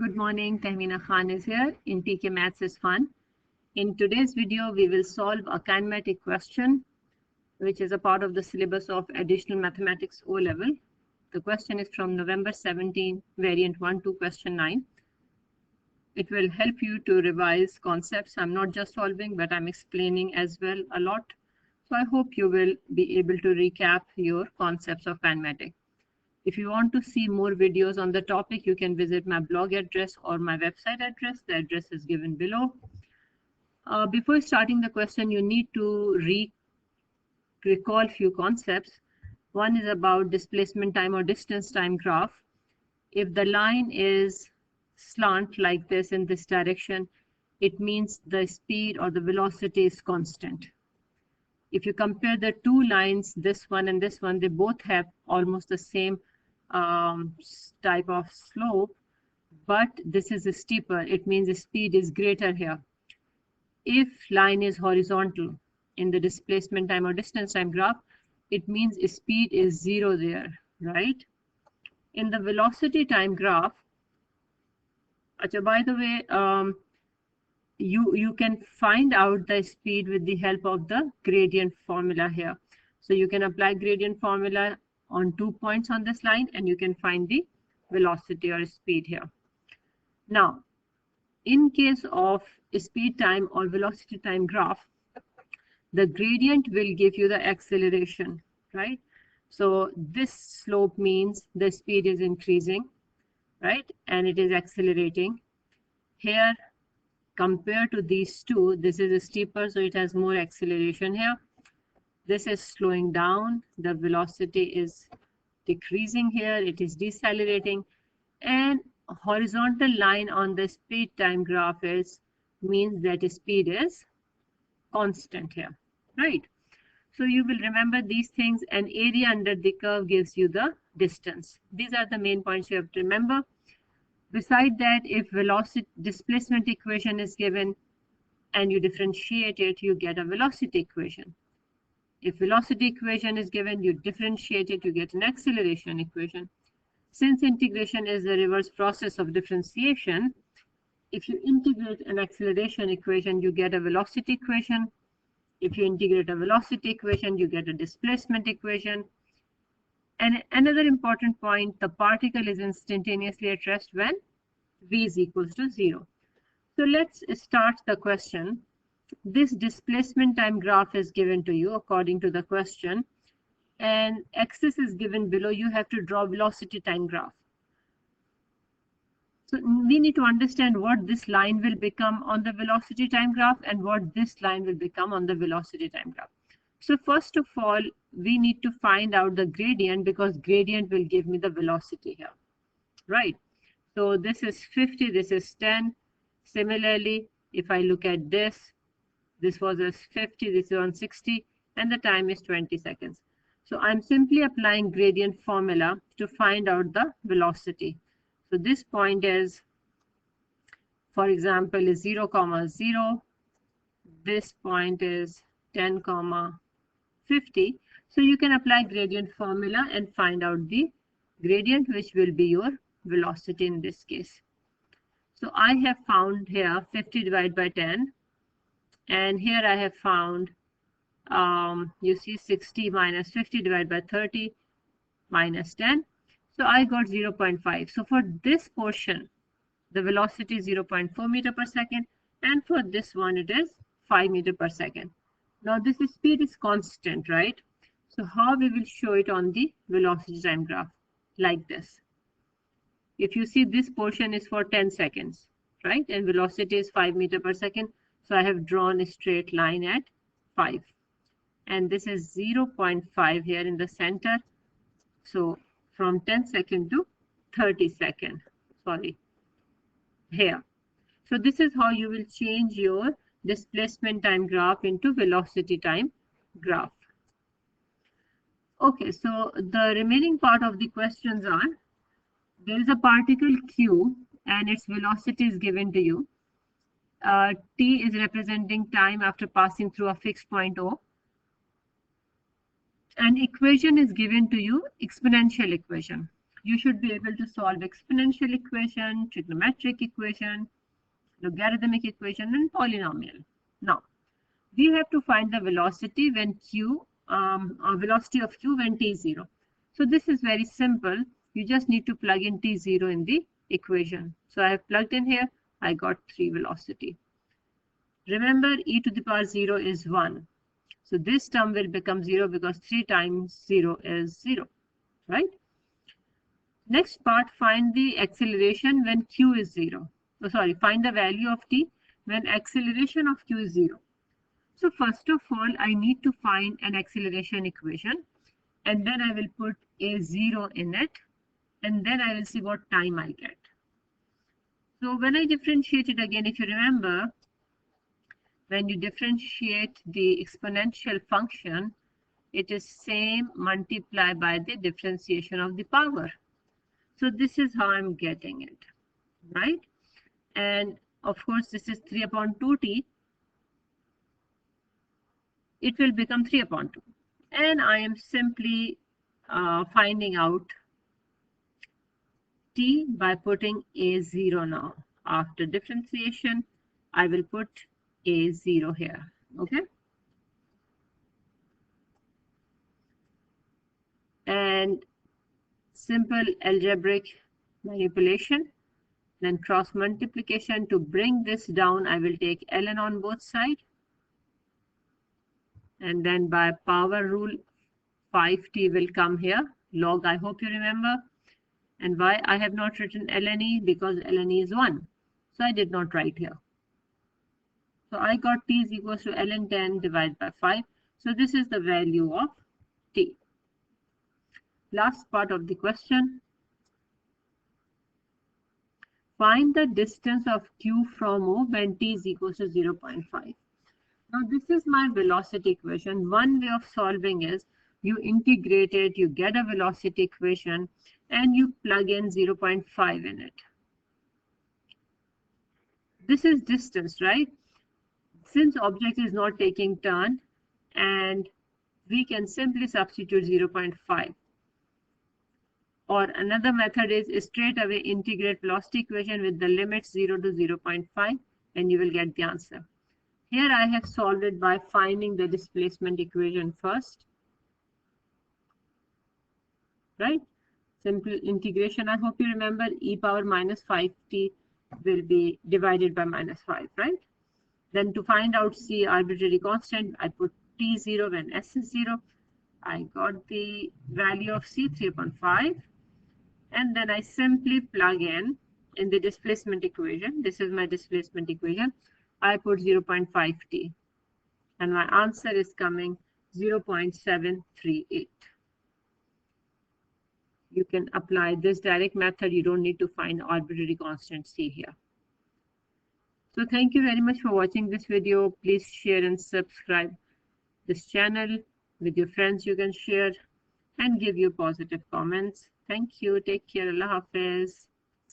Good morning, Tahmina Khan is here in TK Maths is Fun. In today's video, we will solve a kinematic question, which is a part of the syllabus of Additional Mathematics O-Level. The question is from November 17, variant 1 to question 9. It will help you to revise concepts. I'm not just solving, but I'm explaining as well a lot. So I hope you will be able to recap your concepts of kinematic. If you want to see more videos on the topic, you can visit my blog address or my website address. The address is given below. Before starting the question, you need to recall few concepts. One is about displacement time or distance time graph. If the line is slant like this in this direction, it means the speed or the velocity is constant. If you compare the two lines, this one and this one, they both have almost the same type of slope, but this is steeper. It means the speed is greater here. If line is horizontal in the displacement time or distance time graph, it means speed is 0 there, right? In the velocity time graph, by the way, you can find out the speed with the help of the gradient formula here. So you can apply gradient formula on 2 points on this line and you can find the velocity or speed here. Now, in case of speed time or velocity time graph, the gradient will give you the acceleration, right? So this slope means the speed is increasing, right? And it is accelerating. Here, compared to these two, this is steeper, so it has more acceleration here. This is slowing down, the velocity is decreasing here, it is decelerating, and horizontal line on the speed time graph means that speed is constant here, right? So you will remember these things, and area under the curve gives you the distance. These are the main points you have to remember. Beside that, if velocity displacement equation is given and you differentiate it, you get a velocity equation. If velocity equation is given, you differentiate it, you get an acceleration equation. Since integration is the reverse process of differentiation, if you integrate an acceleration equation, you get a velocity equation. If you integrate a velocity equation, you get a displacement equation. And another important point, the particle is instantaneously at rest when v is equals to 0. So let's start the question. This displacement time graph is given to you according to the question, and axis is given below. You have to draw velocity time graph. So we need to understand what this line will become on the velocity time graph and what this line will become on the velocity time graph. So first of all, we need to find out the gradient, because gradient will give me the velocity here, right? So this is 50, this is 10. Similarly, if I look at this was a 50, this is on 60, and the time is 20 seconds. So I'm simply applying gradient formula to find out the velocity. So this point is, for example, is 0, 0. This point is 10, 50. So you can apply gradient formula and find out the gradient, which will be your velocity in this case. So I have found here 50 divided by 10. And here I have found, you see 60 minus 50 divided by 30 minus 10. So I got 0.5. So for this portion, the velocity is 0.4 meter per second. And for this one, it is 5 meter per second. Now this speed is constant, right? So how we will show it on the velocity time graph? Like this. If you see, this portion is for 10 seconds, right? And velocity is 5 meter per second. So I have drawn a straight line at 5. And this is 0.5 here in the center. So from 10 second to 30 second, sorry, here. So this is how you will change your displacement time graph into velocity time graph. Okay, so the remaining part of the questions are, there is a particle Q and its velocity is given to you. T is representing time after passing through a fixed point O. An equation is given to you, exponential equation. you should be able to solve exponential equation, trigonometric equation, logarithmic equation, and polynomial. Now, we have to find the velocity when velocity of q when t is 0. So this is very simple. You just need to plug in t0 in the equation. So I have plugged in here. I got 3 velocity. Remember, e to the power 0 is 1. So this term will become 0 because 3 times 0 is 0, right? Next part, find the acceleration when q is 0. Oh, sorry, find the value of t when acceleration of q is 0. So first of all, I need to find an acceleration equation, and then I will put a 0 in it, and then I will see what time I get. So when I differentiate it again, if you remember, when you differentiate the exponential function, it is same multiplied by the differentiation of the power. So this is how I'm getting it, right? And of course, this is 3 upon 2t. It will become 3 upon 2. And I am simply finding out t by putting a0 now. After differentiation, I will put a0 here, okay? And simple algebraic manipulation, then cross multiplication. To bring this down, I will take ln on both sides. And then by power rule, 5t will come here. Log, I hope you remember. And why I have not written ln e? Because ln e is 1. So I did not write here. So I got t is equals to ln 10 divided by 5. So this is the value of t. Last part of the question. Find the distance of q from O when t is equals to 0.5. Now this is my velocity equation. One way of solving is you integrate it, you get a velocity equation, and you plug in 0.5 in it. This is distance, right? Since object is not taking turn, and we can simply substitute 0.5. Or another method is straight away integrate velocity equation with the limits 0 to 0.5, and you will get the answer. Here I have solved it by finding the displacement equation first, right? Simple integration. I hope you remember e power minus 5t will be divided by minus 5, right? Then to find out c arbitrary constant, I put t0 when s is 0. I got the value of c 3.5, and then I simply plug in the displacement equation. This is my displacement equation. I put 0.5t, and my answer is coming 0.738. You can apply this direct method. You don't need to find arbitrary constant c here. So thank you very much for watching this video. Please share and subscribe this channel with your friends. You can share and give your positive comments. Thank you. Take care. Allah Hafiz.